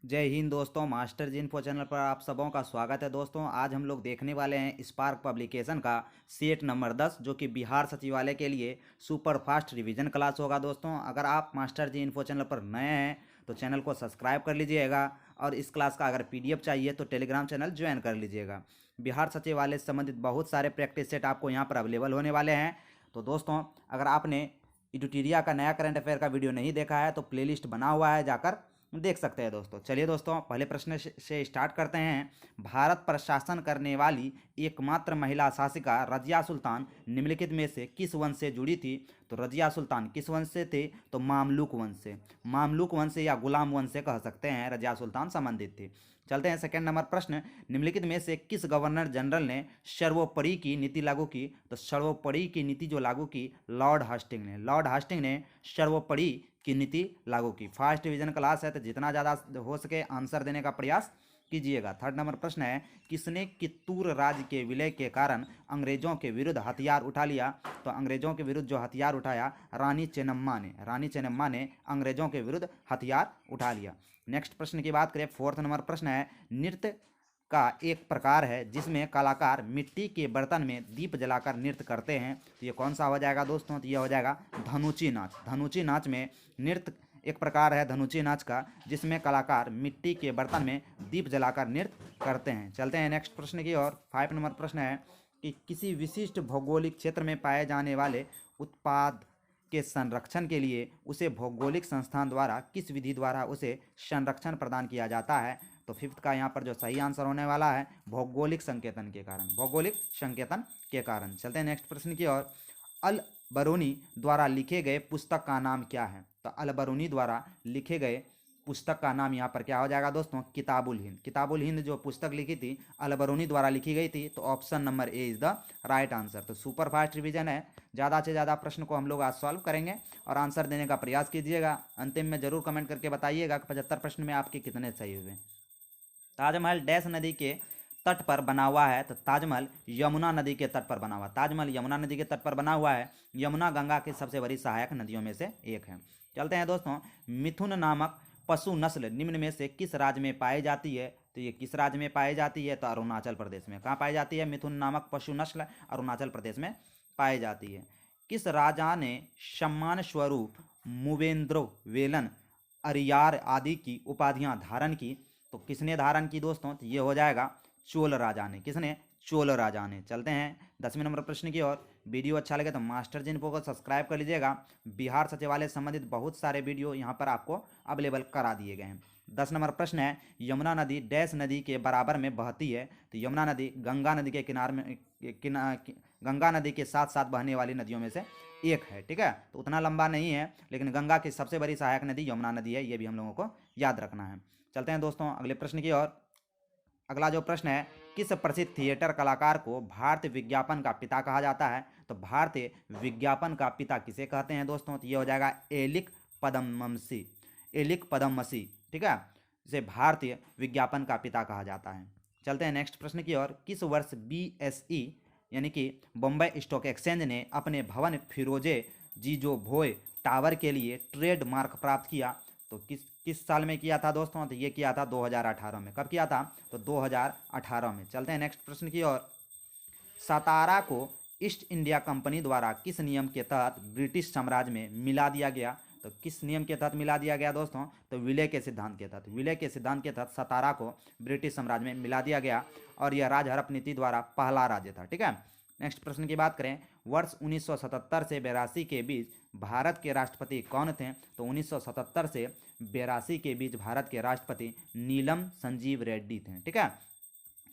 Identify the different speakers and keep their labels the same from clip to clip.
Speaker 1: जय हिंद दोस्तों, मास्टर जी info channel पर आप सबों का स्वागत है। दोस्तों आज हम लोग देखने वाले हैं स्पार्क पब्लिकेशन का सेट नंबर 10 जो कि बिहार सचिवालय के लिए सुपर फास्ट रिवीजन क्लास होगा। दोस्तों अगर आप मास्टर जी इन्फो चैनल पर नए हैं तो चैनल को सब्सक्राइब कर लीजिएगा और इस क्लास का अगर पीडीएफ चाहिए तो टेलीग्राम चैनल ज्वाइन कर लीजिएगा। बिहार सचिवालय से संबंधित बहुत सारे प्रैक्टिस सेट आपको यहाँ पर अवेलेबल होने वाले हैं। तो दोस्तों अगर आपने एडुटेरिया का नया करंट अफेयर का वीडियो नहीं देखा है तो प्लेलिस्ट बना हुआ है, जाकर देख सकते हैं। दोस्तों चलिए दोस्तों पहले प्रश्न से स्टार्ट करते हैं। भारत पर शासन करने वाली एकमात्र महिला शासिका रजिया सुल्तान निम्नलिखित में से किस वंश से जुड़ी थी? तो रजिया सुल्तान किस वंश से थे? तो मामलूक वंश से। मामलूक वंश से या गुलाम वंश से कह सकते हैं रजिया सुल्तान संबंधित थी। चलते हैं सेकंड नंबर प्रश्न। निम्नलिखित में से किस गवर्नर जनरल ने सर्वोपरि की नीति लागू की? तो सर्वोपरि की नीति जो लागू की लॉर्ड हास्टिंग ने। लॉर्ड हास्टिंग ने सर्वोपरि की नीति लागू की। फर्स्ट डिवीजन क्लास है तो जितना ज़्यादा हो सके आंसर देने का प्रयास कीजिएगा। थर्ड नंबर प्रश्न है, किसने कित्तूर राज्य के विलय के कारण अंग्रेजों के विरुद्ध हथियार उठा लिया? तो अंग्रेजों के विरुद्ध जो हथियार उठाया रानी चेन्नम्मा ने। रानी चेन्नम्मा ने अंग्रेजों के विरुद्ध हथियार उठा लिया। नेक्स्ट प्रश्न की बात करें, फोर्थ नंबर प्रश्न है, नृत्य का एक प्रकार है जिसमें कलाकार मिट्टी के बर्तन में दीप जलाकर नृत्य करते हैं, तो ये कौन सा हो जाएगा दोस्तों? तो ये हो जाएगा धनुची नाच। धनुची नाच में नृत्य एक प्रकार है धनुची नाच का जिसमें कलाकार मिट्टी के बर्तन में दीप जलाकर नृत्य करते हैं। चलते हैं नेक्स्ट प्रश्न की ओर। 5 नंबर प्रश्न है कि किसी विशिष्ट भौगोलिक क्षेत्र में पाए जाने वाले उत्पाद के संरक्षण के लिए उसे भौगोलिक संस्थान द्वारा किस विधि द्वारा उसे संरक्षण प्रदान किया जाता है? तो फिफ्थ का यहाँ पर जो सही आंसर होने वाला है भौगोलिक संकेतन के कारण। भौगोलिक संकेतन के कारण। चलते हैं नेक्स्ट प्रश्न की ओर। अल बरूनी द्वारा लिखे गए पुस्तक का नाम क्या है? तो अल बरूनी द्वारा लिखे गए पुस्तक का नाम यहाँ पर क्या हो जाएगा दोस्तों? किताबुल हिंद। किताबुल हिंद जो पुस्तक लिखी थी अल बरूनी द्वारा लिखी गई थी, तो option number A is the right answer. तो सुपर फास्ट रिवीजन है, ज़्यादा से ज़्यादा प्रश्न को हम लोग आज सॉल्व करेंगे और आंसर देने का प्रयास कीजिएगा। अंतिम में जरूर कमेंट करके बताइएगा कि 75 प्रश्न में आपके कितने सही हुए। ताजमहल डैश नदी के तट पर बना हुआ है? तो ताजमहल यमुना नदी के तट पर बना हुआ। ताजमहल यमुना नदी के तट पर बना हुआ है। यमुना गंगा की सबसे बड़ी सहायक नदियों में से एक है। चलते हैं दोस्तों, मिथुन नामक पशु नस्ल निम्न में से किस राज्य में पाई जाती है? तो ये किस राज्य में पाई जाती है? तो अरुणाचल प्रदेश में। कहाँ पाई जाती है मिथुन नामक पशु नस्ल? अरुणाचल प्रदेश में पाई जाती है। किस राजा ने सम्मान स्वरूप मुवेंद्रो वेलन अरियार आदि की उपाधियां धारण की? तो किसने धारण की दोस्तों? तो ये हो जाएगा चोल राजा ने। किसने? चोल राजा ने। चलते हैं 10वें नंबर प्रश्न की ओर। वीडियो अच्छा लगे तो मास्टर जी इन्फो को सब्सक्राइब कर लीजिएगा। बिहार सचिवालय से संबंधित बहुत सारे वीडियो यहाँ पर आपको अवेलेबल करा दिए गए हैं। 10 नंबर प्रश्न है, यमुना नदी डैश नदी के बराबर में बहती है? तो यमुना नदी गंगा नदी के किनारे में गंगा नदी के साथ साथ बहने वाली नदियों में से एक है। ठीक है, तो उतना लंबा नहीं है, लेकिन गंगा की सबसे बड़ी सहायक नदी यमुना नदी है, ये भी हम लोगों को याद रखना है। चलते हैं दोस्तों अगले प्रश्न की ओर। अगला जो प्रश्न है, किस प्रसिद्ध थिएटर कलाकार को भारतीय विज्ञापन का पिता कहा जाता है? तो भारतीय विज्ञापन का पिता किसे कहते हैं दोस्तों? तो ये हो जाएगा एलिक पदमसी। एलिक पदमसी। ठीक है, इसे भारतीय विज्ञापन का पिता कहा जाता है। चलते हैं नेक्स्ट प्रश्न की ओर। किस वर्ष BSE यानी कि बम्बई स्टॉक एक्सचेंज ने अपने भवन फिरोजे जीजो भोय टावर के लिए ट्रेडमार्क प्राप्त किया? तो किस किस साल में किया था दोस्तों? तो ये किया था 2018 में। कब किया था? तो 2018 में। चलते हैं नेक्स्ट प्रश्न की ओर। सतारा को ईस्ट इंडिया कंपनी द्वारा किस नियम के तहत ब्रिटिश साम्राज्य में मिला दिया गया? तो किस नियम के तहत मिला दिया गया दोस्तों? तो विलय के सिद्धांत के तहत। विलय के सिद्धांत के तहत सतारा को ब्रिटिश साम्राज्य में मिला दिया गया और यह राजहड़प नीति द्वारा पहला राज्य था। ठीक है, नेक्स्ट प्रश्न की बात करें। वर्ष 1977 से 82 के बीच भारत के राष्ट्रपति कौन थे? तो 1977 से 82 के बीच भारत के राष्ट्रपति नीलम संजीव रेड्डी थे। ठीक है,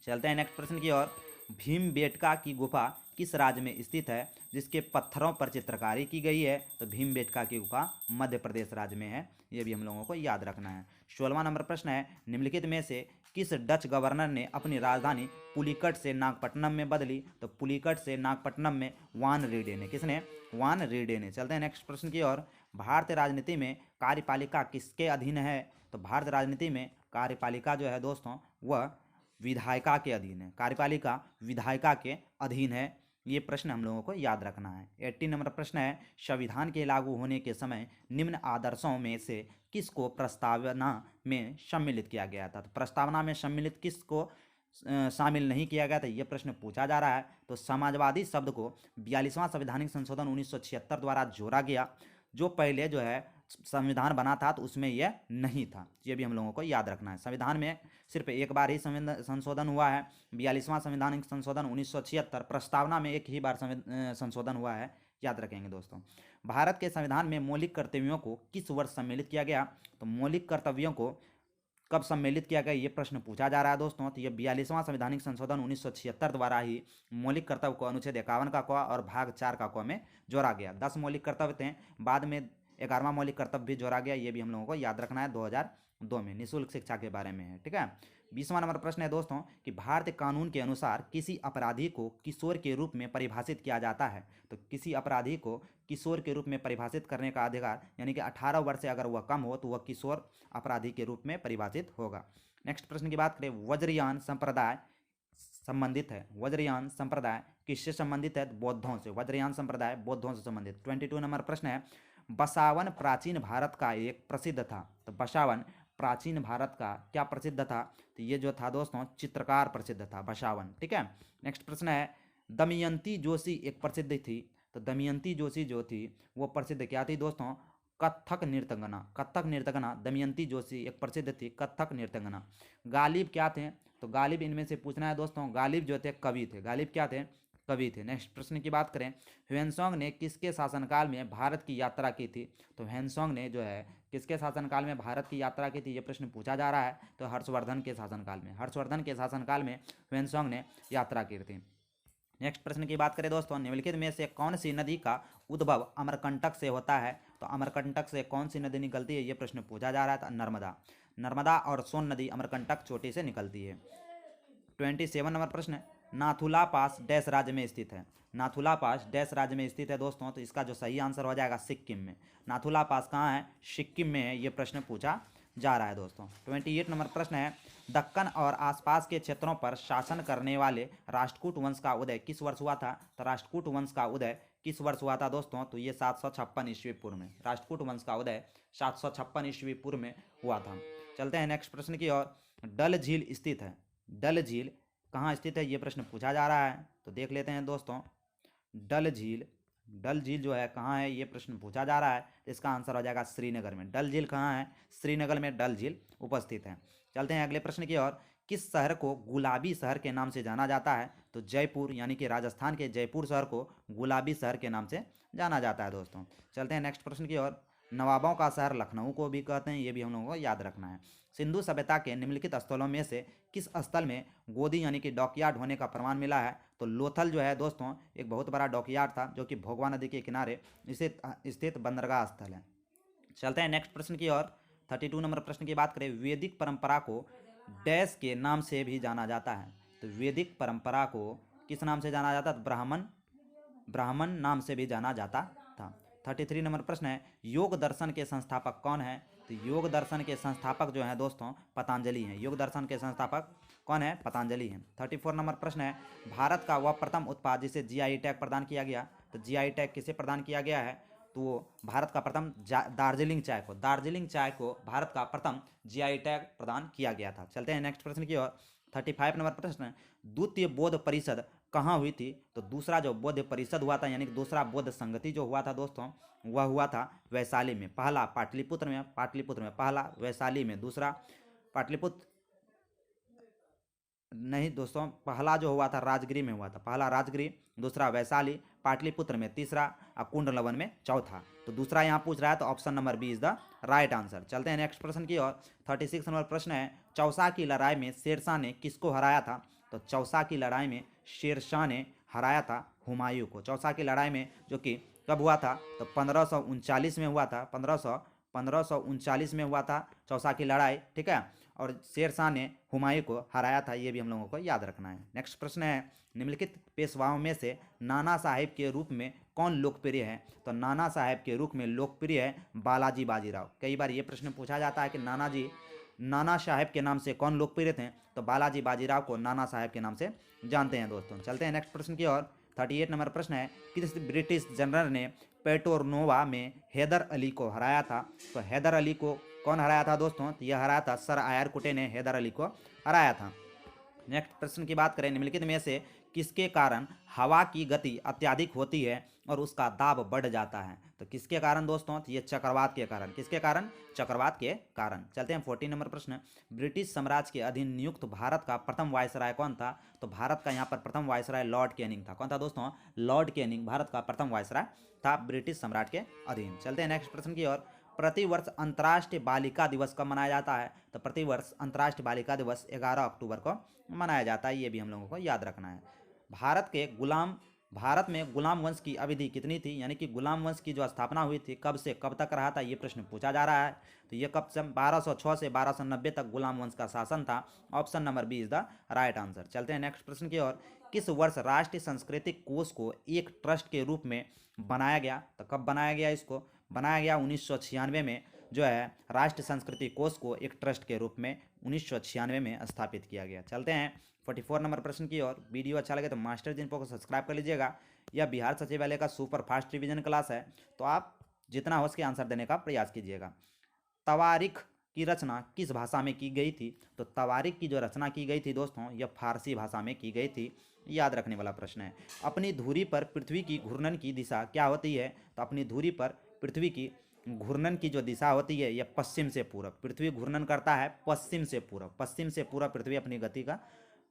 Speaker 1: चलते हैं नेक्स्ट प्रश्न की ओर। भीमबेटका की गुफा किस राज्य में स्थित है जिसके पत्थरों पर चित्रकारी की गई है? तो भीमबेटका की गुफा मध्य प्रदेश राज्य में है, ये भी हम लोगों को याद रखना है। 16वां नंबर प्रश्न है, निम्नलिखित में से किस डच गवर्नर ने अपनी राजधानी पुलिकट से नागपट्टनम में बदली? तो पुलिकट से नागपट्टनम में वान रीडे ने। किसने? वान रीडे ने। चलते हैं नेक्स्ट प्रश्न की ओर। भारतीय राजनीति में कार्यपालिका किसके अधीन है? तो भारतीय राजनीति में कार्यपालिका जो है दोस्तों वह विधायिका के अधीन है। कार्यपालिका विधायिका के अधीन है। ये प्रश्न हम लोगों को याद रखना है। 80 नंबर प्रश्न है, संविधान के लागू होने के समय निम्न आदर्शों में से किसको प्रस्तावना में सम्मिलित किया गया था? तो प्रस्तावना में सम्मिलित किसको शामिल नहीं किया गया था, ये प्रश्न पूछा जा रहा है। तो समाजवादी शब्द को 42वां संवैधानिक संशोधन 1976 द्वारा जोड़ा गया। जो पहले जो है संविधान बना था तो उसमें यह नहीं था, ये भी हम लोगों को याद रखना है। संविधान में सिर्फ एक बार ही संशोधन हुआ है, 42वां संवैधानिक संशोधन 1976। प्रस्तावना में एक ही बार संशोधन हुआ है, याद रखेंगे दोस्तों। भारत के संविधान में मौलिक कर्तव्यों को किस वर्ष सम्मिलित किया गया? तो मौलिक कर्तव्यों को कब सम्मिलित किया गया, ये प्रश्न पूछा जा रहा है दोस्तों। तो ये 42वां संवैधानिक संशोधन 1976 द्वारा ही मौलिक कर्तव्य को अनुच्छेद 51 का क और भाग 4 का क में जोड़ा गया। 10 मौलिक कर्तव्य थे, बाद में 11वां मौलिक कर्तव्य भी जोड़ा गया, ये भी हम लोगों को याद रखना है। 2002 में निःशुल्क शिक्षा के बारे में है, ठीक है। 20वां नंबर प्रश्न है दोस्तों कि भारतीय कानून के अनुसार किसी अपराधी को किशोर के रूप में परिभाषित किया जाता है। तो किसी अपराधी को किशोर के रूप में परिभाषित करने का अधिकार, यानी कि 18 वर्ष से अगर वह कम हो तो वह किशोर अपराधी के रूप में परिभाषित होगा। नेक्स्ट प्रश्न की बात करें, वज्रयान संप्रदाय संबंधित है। वज्रयान संप्रदाय किससे संबंधित है? बौद्धों से। वज्रयान संप्रदाय बौद्धों से संबंधित। 22 नंबर प्रश्न है, बसावन प्राचीन भारत का एक प्रसिद्ध था। तो बसावन प्राचीन भारत का क्या प्रसिद्ध था? तो ये जो था दोस्तों चित्रकार प्रसिद्ध था, बसावन, ठीक है। नेक्स्ट प्रश्न है, दमयंती जोशी एक प्रसिद्ध थी। तो दमयंती जोशी जो थी वो प्रसिद्ध क्या थी दोस्तों? कथक नृत्यंगना। कथक नृत्यंगना दमयंती जोशी एक प्रसिद्ध थी, कथक नृत्यंगना। गालिब क्या थे? तो गालिब इनमें से पूछना है दोस्तों, गालिब जो थे कवि थे। गालिब क्या थे? कवि थे। नेक्स्ट प्रश्न की बात करें, ह्वेनसांग ने किसके शासनकाल में भारत की यात्रा की थी? तो ह्वेनसांग ने जो है किसके शासनकाल में भारत की यात्रा की थी, ये प्रश्न पूछा जा रहा है। तो हर्षवर्धन के शासनकाल में। हर्षवर्धन के शासनकाल में ह्वेनसांग ने यात्रा की थी। नेक्स्ट प्रश्न की बात करें दोस्तों, निम्नलिखित में से कौन सी नदी का उद्भव अमरकंटक से होता है? तो अमरकंटक से कौन सी नदी निकलती है, ये प्रश्न पूछा जा रहा था। नर्मदा। नर्मदा और सोन नदी अमरकंटक चोटी से निकलती है। 27 नंबर प्रश्न, नाथुला पास डैश राज्य में स्थित है। नाथुला पास डैश राज्य में स्थित है दोस्तों। तो इसका जो सही आंसर हो जाएगा सिक्किम में। नाथुला पास कहाँ है? सिक्किम में है, ये प्रश्न पूछा जा रहा है दोस्तों। 28 नंबर प्रश्न है, दक्कन और आसपास के क्षेत्रों पर शासन करने वाले राष्ट्रकूट वंश का उदय किस वर्ष हुआ था? तो राष्ट्रकूट वंश का उदय किस वर्ष हुआ था दोस्तों? तो ये 756 ईस्वी पूर्व में। राष्ट्रकूट वंश का उदय 756 ईस्वी पूर्व में हुआ था। चलते हैं नेक्स्ट प्रश्न की ओर। डल झील स्थित है। डल झील कहाँ स्थित है, ये प्रश्न पूछा जा रहा है। तो देख लेते हैं दोस्तों, डल झील। डल झील जो है कहाँ है, ये प्रश्न पूछा जा रहा है। तो इसका आंसर हो जाएगा श्रीनगर में। डल झील कहाँ है? श्रीनगर में डल झील उपस्थित है। चलते हैं अगले प्रश्न की ओर। किस शहर को गुलाबी शहर के नाम से जाना जाता है? तो जयपुर, यानी कि राजस्थान के जयपुर शहर को गुलाबी शहर के नाम से जाना जाता है दोस्तों। चलते हैं नेक्स्ट प्रश्न की ओर। नवाबों का शहर लखनऊ को भी कहते हैं, ये भी हम लोगों को याद रखना है। सिंधु सभ्यता के निम्नलिखित स्थलों में से किस स्थल में गोदी यानी कि डॉकयार्ड होने का प्रमाण मिला है? तो लोथल जो है दोस्तों एक बहुत बड़ा डॉकयार्ड था, जो कि भोगवा नदी के किनारे स्थित बंदरगाह स्थल है। चलते हैं नेक्स्ट प्रश्न की ओर। 32 नंबर प्रश्न की बात करें, वैदिक परंपरा को डैश के नाम से भी जाना जाता है। तो वैदिक परंपरा को किस नाम से जाना जाता है? ब्राह्मण नाम से भी जाना जाता था। 33 नंबर प्रश्न है, योग दर्शन के संस्थापक कौन है? तो योग दर्शन के संस्थापक जो है दोस्तों पतंजलि हैं। योग दर्शन के संस्थापक कौन है? पतंजलि हैं। 34 नंबर प्रश्न है, भारत का वह प्रथम उत्पाद जिसे जीआई टैग प्रदान किया गया। तो जीआई टैग किसे प्रदान किया गया है? तो भारत का प्रथम दार्जिलिंग चाय को भारत का प्रथम जीआई टैग प्रदान किया गया था। चलते हैं नेक्स्ट प्रश्न की ओर। 35 नंबर प्रश्न, द्वितीय बौद्ध परिषद कहाँ हुई थी? तो दूसरा जो बौद्ध परिषद हुआ था, यानी कि दूसरा बौद्ध संगति जो हुआ था दोस्तों, वह हुआ था वैशाली में। पहला पाटलिपुत्र में पहला, वैशाली में दूसरा। पाटलिपुत्र नहीं दोस्तों, पहला जो हुआ था राजगिरी में हुआ था। पहला राजगिरी, दूसरा वैशाली, पाटलिपुत्र में तीसरा और कुंडलवन में चौथा। तो दूसरा यहाँ पूछ रहा है, तो option number B is the right answer. चलते हैं नेक्स्ट प्रश्न की ओर। 36 नंबर प्रश्न है, चौसा की लड़ाई में शेरशाह ने किसको हराया था? तो चौसा की लड़ाई में शेरशाह ने हराया था हुमायूं को। चौसा की लड़ाई में जो कि कब हुआ था? तो 1539 में हुआ था। 1539 में हुआ था चौसा की लड़ाई, ठीक है। और शेरशाह ने हुमायूं को हराया था, ये भी हम लोगों को याद रखना है। नेक्स्ट प्रश्न है, निम्नलिखित पेशवाओं में से नाना साहेब के रूप में कौन लोकप्रिय है? तो नाना साहेब के रूप में लोकप्रिय है बालाजी बाजीराव। कई बार ये प्रश्न पूछा जाता है कि नाना साहेब के नाम से कौन लोकप्रिय थे? तो बालाजी बाजीराव को नाना साहेब के नाम से जानते हैं दोस्तों। चलते हैं नेक्स्ट प्रश्न की ओर। 38 नंबर प्रश्न है, किस ब्रिटिश जनरल ने पेट्रोनोवा में हैदर अली को हराया था? तो हैदर अली को कौन हराया था दोस्तों? तो यह हराया था सर आयर कुटे ने हैदर अली को हराया था। नेक्स्ट प्रश्न की बात करें, निम्नलिखित में से किसके कारण हवा की गति अत्यधिक होती है और उसका दाब बढ़ जाता है? तो किसके कारण दोस्तों? तो ये चक्रवात के कारण। किसके कारण? चक्रवात के कारण। चलते हैं 14 नंबर प्रश्न, ब्रिटिश साम्राज्य के अधीन नियुक्त भारत का प्रथम वायसराय कौन था? तो भारत का यहाँ पर प्रथम वायसराय लॉर्ड कैनिंग था। कौन था दोस्तों? लॉर्ड कैनिंग भारत का प्रथम वायसराय था ब्रिटिश सम्राट के अधीन। चलते हैं नेक्स्ट प्रश्न की ओर, प्रतिवर्ष अंतर्राष्ट्रीय बालिका दिवस कब मनाया जाता है? तो प्रतिवर्ष अंतर्राष्ट्रीय बालिका दिवस 11 अक्टूबर को मनाया जाता है। ये भी हम लोगों को याद रखना है। भारत में गुलाम वंश की अवधि कितनी थी? यानी कि गुलाम वंश की जो स्थापना हुई थी कब से कब तक रहा था, ये प्रश्न पूछा जा रहा है। तो ये कब से? 1206 से 1290 तक गुलाम वंश का शासन था। Option number B is the right answer. चलते हैं नेक्स्ट प्रश्न की ओर, किस वर्ष राष्ट्रीय सांस्कृतिक कोष को एक ट्रस्ट के रूप में बनाया गया? तो कब बनाया गया? इसको बनाया गया 1996 में, जो है राष्ट्रीय संस्कृति कोष को एक ट्रस्ट के रूप में 1996 में स्थापित किया गया। चलते हैं 44 नंबर प्रश्न की ओर। वीडियो अच्छा लगे तो मास्टर जी इन्फो को सब्सक्राइब कर लीजिएगा। यह बिहार सचिवालय का सुपर फास्ट रिवीजन क्लास है, तो आप जितना हो सके आंसर देने का प्रयास कीजिएगा। तवारीख की रचना किस भाषा में की गई थी? तो तवारीख की जो रचना की गई थी दोस्तों, यह फारसी भाषा में की गई थी। याद रखने वाला प्रश्न है। अपनी धुरी पर पृथ्वी की घूर्णन की दिशा क्या होती है? तो अपनी धुरी पर पृथ्वी की घूर्णन की जो दिशा होती है यह पश्चिम से पूरब। पृथ्वी घूर्णन करता है पश्चिम से पूरब। पश्चिम से पूरब पृथ्वी अपनी गति का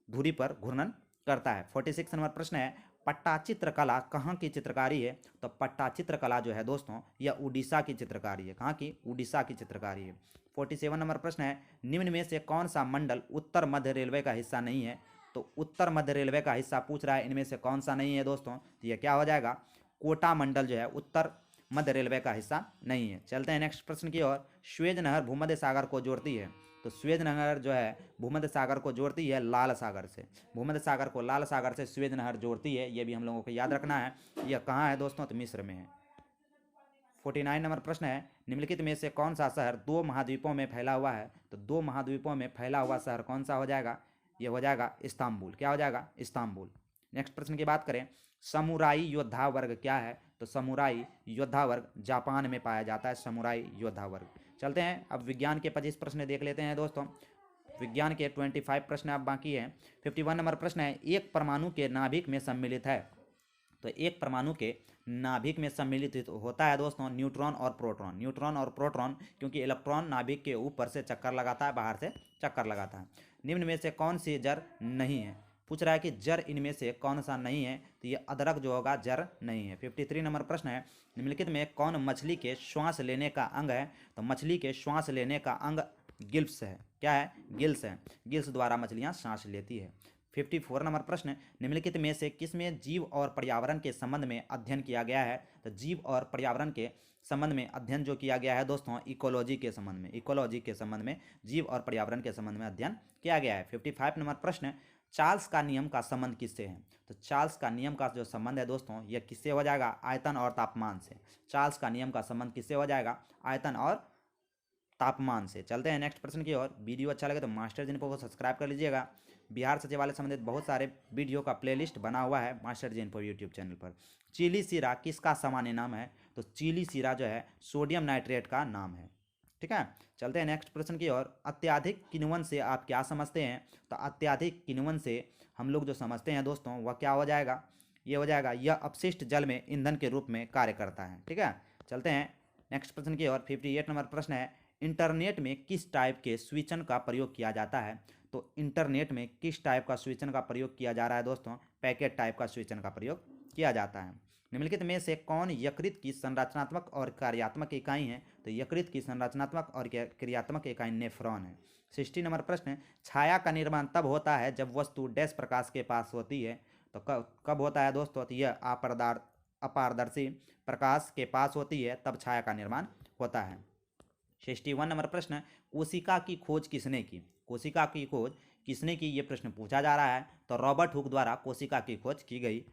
Speaker 1: धुरी पर घूर्णन करता है। 46 नंबर प्रश्न है, पट्टाचित्र कला कहाँ की चित्रकारी है? तो पट्टाचित्र कला जो है दोस्तों यह उड़ीसा की चित्रकारी है। कहाँ की? उड़ीसा की चित्रकारी है। 47 नंबर प्रश्न है, निम्न में से कौन सा मंडल उत्तर मध्य रेलवे का हिस्सा नहीं है? तो उत्तर मध्य रेलवे का हिस्सा पूछ रहा है, इनमें से कौन सा नहीं है दोस्तों? तो यह क्या हो जाएगा? कोटा मंडल जो है उत्तर मध्य रेलवे का हिस्सा नहीं है। चलते हैं नेक्स्ट प्रश्न की ओर, स्वेज नहर भूमध्य सागर को जोड़ती है। तो स्वेज नहर जो है भूमध्य सागर को जोड़ती है लाल सागर से। भूमध्य सागर को लाल सागर से स्वेज नहर जोड़ती है, ये भी हम लोगों को याद रखना है। यह कहाँ है दोस्तों? तो मिस्र में है। 49 नंबर प्रश्न है, निम्नलिखित में से कौन सा शहर 2 महाद्वीपों में फैला हुआ है? तो 2 महाद्वीपों में फैला हुआ शहर कौन सा हो जाएगा? यह हो जाएगा इस्तांबुल। क्या हो जाएगा? इस्तांबुल। नेक्स्ट प्रश्न की बात करें, समुराई योद्धा वर्ग क्या है? तो समुराई योद्धा वर्ग जापान में पाया जाता है। समुराई योद्धा वर्ग। चलते हैं अब विज्ञान के 25 प्रश्न देख लेते हैं दोस्तों। विज्ञान के 25 प्रश्न अब बाकी हैं। 51 नंबर प्रश्न है, एक परमाणु के नाभिक में सम्मिलित है। तो एक परमाणु के नाभिक में सम्मिलित होता है दोस्तों न्यूट्रॉन और प्रोटॉन। न्यूट्रॉन और प्रोटॉन, क्योंकि इलेक्ट्रॉन नाभिक के ऊपर से चक्कर लगाता है, बाहर से चक्कर लगाता है। निम्न में से कौन सी जड़ नहीं है? पूछ रहा है कि जड़ इनमें से कौन सा नहीं है? तो ये अदरक जो होगा जड़ नहीं है। 53 नंबर प्रश्न है, निम्नलिखित में कौन मछली के श्वास लेने का अंग है? तो मछली के श्वास लेने का अंग गिल्स है। क्या है? गिल्स है। गिल्स द्वारा मछलियाँ सांस लेती है। 54 नंबर प्रश्न, निम्नलिखित में से किसमें जीव और पर्यावरण के संबंध में अध्ययन किया गया है? तो जीव और पर्यावरण के संबंध में अध्ययन जो किया गया है दोस्तों इकोलॉजी के संबंध में। इकोलॉजी के संबंध में जीव और पर्यावरण के संबंध में अध्ययन किया गया है। 55 नंबर प्रश्न, चार्ल्स का नियम का संबंध किससे है? तो चार्ल्स का नियम का जो संबंध है दोस्तों यह किससे हो जाएगा? आयतन और तापमान से। चार्ल्स का नियम का संबंध किससे हो जाएगा? आयतन और तापमान से। चलते हैं नेक्स्ट प्रश्न की ओर। वीडियो अच्छा लगे तो मास्टर जिनको को सब्सक्राइब कर लीजिएगा। बिहार सचिवालय संबंधित बहुत सारे वीडियो का प्लेलिस्ट बना हुआ है मास्टर जी इन्फो यूट्यूब चैनल पर। चिली सीरा किसका सामान्य नाम है? तो चिली सीरा जो है सोडियम नाइट्रेट का नाम है। ठीक है, चलते हैं नेक्स्ट प्रश्न की ओर। अत्यधिक किण्वन से आप क्या समझते हैं? तो अत्यधिक किण्वन से हम लोग जो समझते हैं दोस्तों वह क्या हो जाएगा? ये हो जाएगा यह अपशिष्ट जल में ईंधन के रूप में कार्य करता है। ठीक है, चलते हैं नेक्स्ट प्रश्न की ओर। 58 नंबर प्रश्न है, इंटरनेट में किस टाइप के स्विचन का प्रयोग किया जाता है? तो इंटरनेट में किस टाइप का स्विचन का प्रयोग किया जा रहा है दोस्तों? पैकेट टाइप का स्विचन का प्रयोग किया जाता है। निम्नलिखित में से कौन यकृत की संरचनात्मक और कार्यात्मक इकाई है? तो यकृत की संरचनात्मक और क्रियात्मक इकाई नेफ्रॉन है। 60 नंबर प्रश्न, छाया का निर्माण तब होता है जब वस्तु डैश प्रकाश के पास होती है। तो कब होता है दोस्तों? तो यह अपारदर्शी प्रकाश के पास होती है तब छाया का निर्माण होता है। 61 नंबर प्रश्न, कोशिका की खोज किसने की? कोशिका की खोज किसने की, ये प्रश्न पूछा जा रहा है। तो रॉबर्ट हुक द्वारा कोशिका की खोज की गई।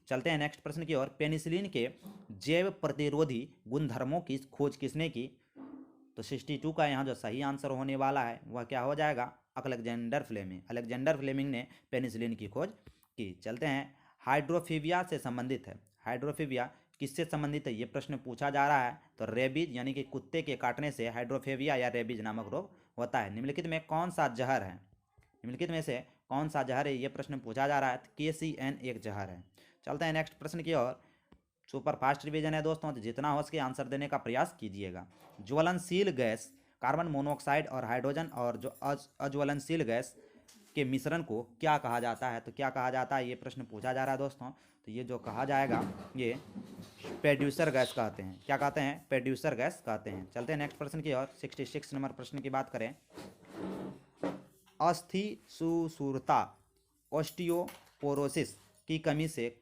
Speaker 1: चलते हैं नेक्स्ट प्रश्न की ओर। पेनिसिलिन के जैव प्रतिरोधी गुणधर्मों की खोज किसने की? तो 62 का यहाँ जो सही आंसर होने वाला है वह क्या हो जाएगा? Alexander Fleming. अलेक्जेंडर फ्लेमिंग ने पेनिसिलिन की खोज की। चलते हैं हाइड्रोफीबिया से संबंधित है। हाइड्रोफीबिया किससे संबंधित है, ये प्रश्न पूछा जा रहा है। तो रेबीज यानी कि कुत्ते के काटने से हाइड्रोफीबिया या रेबीज नामक रोग होता है। निम्नलिखित में कौन सा जहर है, निम्नलिखित में से कौन सा जहर है, ये प्रश्न पूछा जा रहा है। KCN एक जहर है। चलते हैं नेक्स्ट प्रश्न की ओर। सुपर फास्ट रिवीजन है दोस्तों, तो जितना हो सके आंसर देने का प्रयास कीजिएगा। ज्वलनशील गैस कार्बन मोनोऑक्साइड और हाइड्रोजन और जो अज्वलनशील गैस के मिश्रण को क्या कहा जाता है, तो क्या कहा जाता है, ये प्रश्न पूछा जा रहा है दोस्तों। तो ये जो कहा जाएगा ये प्रोड्यूसर गैस कहते हैं। क्या कहते हैं, प्रोड्यूसर गैस कहते हैं। चलते हैं नेक्स्ट प्रश्न की ओर। 66 नंबर प्रश्न की बात करें। अस्थि सुसूरता ऑस्टियोपोरोसिस की कमी से,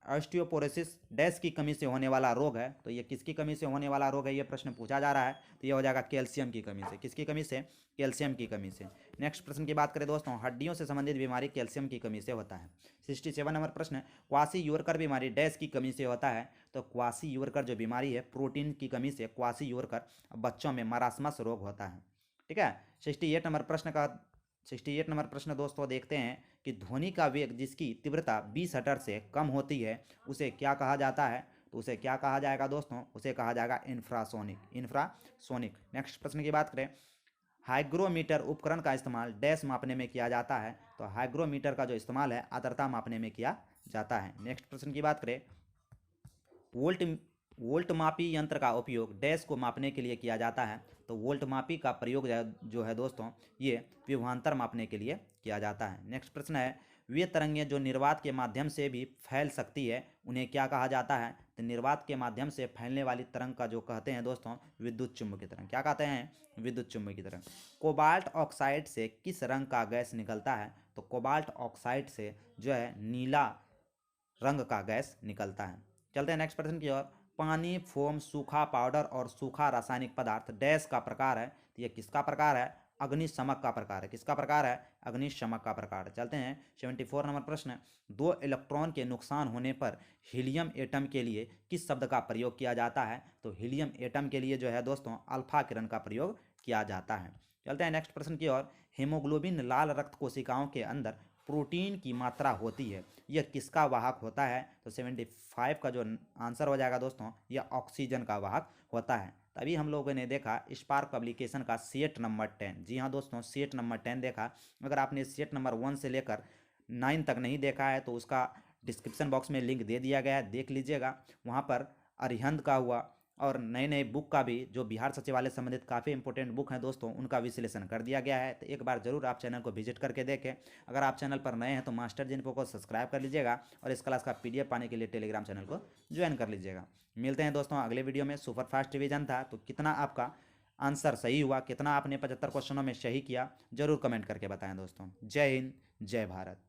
Speaker 1: ऑस्टियोपोरोसिस डैश की कमी से होने वाला रोग है। तो ये किसकी कमी से होने वाला रोग है, ये प्रश्न पूछा जा रहा है। तो ये हो जाएगा कैल्शियम की कमी से। किसकी कमी से, कैल्शियम की कमी से। नेक्स्ट प्रश्न की बात करें दोस्तों, हड्डियों से संबंधित बीमारी कैल्शियम की कमी से होता है। 67 नंबर प्रश्न, क्वासी यूरकर बीमारी डैश की कमी से होता है। तो क्वासी यूरकर जो बीमारी है प्रोटीन की कमी से क्वासी यूरकर बच्चों में मरासमस रोग होता है। ठीक है। 68 नंबर प्रश्न का 68 नंबर प्रश्न दोस्तों देखते हैं कि ध्वनि का वेग जिसकी तीव्रता 20 हर्ट्ज से कम होती है उसे क्या कहा जाता है। तो उसे क्या कहा जाएगा दोस्तों, उसे कहा जाएगा इंफ्रासोनिक। इंफ्रासोनिक। नेक्स्ट प्रश्न की बात करें। हाइग्रोमीटर उपकरण का इस्तेमाल डैश मापने में किया जाता है। तो हाइग्रोमीटर का जो इस्तेमाल है आर्द्रता मापने में किया जाता है। नेक्स्ट प्रश्न की बात करें। वोल्ट मापी यंत्र का उपयोग डैश को मापने के लिए किया जाता है। तो वोल्ट मापी का प्रयोग जो है दोस्तों ये विभवांतर मापने के लिए किया जाता है। नेक्स्ट प्रश्न है, वे तरंगें जो निर्वात के माध्यम से भी फैल सकती है उन्हें क्या कहा जाता है। तो निर्वात के माध्यम से फैलने वाली तरंग का जो कहते हैं दोस्तों विद्युत चुम्बकीय तरंग। क्या कहते हैं, विद्युत चुम्बकीय तरंग। कोबाल्ट ऑक्साइड से किस रंग का गैस निकलता है। तो कोबाल्ट ऑक्साइड से जो है नीला रंग का गैस निकलता है। चलते हैं नेक्स्ट प्रश्न की ओर। पानी, फोम, सूखा पाउडर और सूखा रासायनिक पदार्थ डैश का प्रकार है। तो ये किसका प्रकार है, अग्निशमक का प्रकार है। किसका प्रकार है, अग्निशमक का प्रकार है। चलते हैं 74 नंबर प्रश्न, 2 इलेक्ट्रॉन के नुकसान होने पर हीलियम एटम के लिए किस शब्द का प्रयोग किया जाता है। तो हीलियम एटम के लिए जो है दोस्तों अल्फा किरण का प्रयोग किया जाता है। चलते हैं नेक्स्ट प्रश्न की ओर। हीमोग्लोबिन लाल रक्त कोशिकाओं के अंदर प्रोटीन की मात्रा होती है, यह किसका वाहक होता है। तो 75 का जो आंसर हो जाएगा दोस्तों यह ऑक्सीजन का वाहक होता है। तभी हम लोगों ने देखा स्पार्क पब्लिकेशन का सेट नंबर 10। जी हाँ दोस्तों, सेट नंबर 10 देखा। अगर आपने सेट नंबर 1 से लेकर 9 तक नहीं देखा है तो उसका डिस्क्रिप्शन बॉक्स में लिंक दे दिया गया है, देख लीजिएगा। वहाँ पर अरिहंत का हुआ और नए नए बुक का भी जो बिहार सचिवालय से संबंधित काफ़ी इंपॉर्टेंट बुक हैं दोस्तों उनका विश्लेषण कर दिया गया है। तो एक बार जरूर आप चैनल को विजिट करके देखें। अगर आप चैनल पर नए हैं तो मास्टर जिनको को सब्सक्राइब कर लीजिएगा और इस क्लास का PDF पाने के लिए टेलीग्राम चैनल को ज्वाइन कर लीजिएगा। मिलते हैं दोस्तों अगले वीडियो में। सुपर फास्ट रिवीजन था, तो कितना आपका आंसर सही हुआ, कितना आपने 75 क्वेश्चनों में सही किया, जरूर कमेंट करके बताएं दोस्तों। जय हिंद, जय भारत।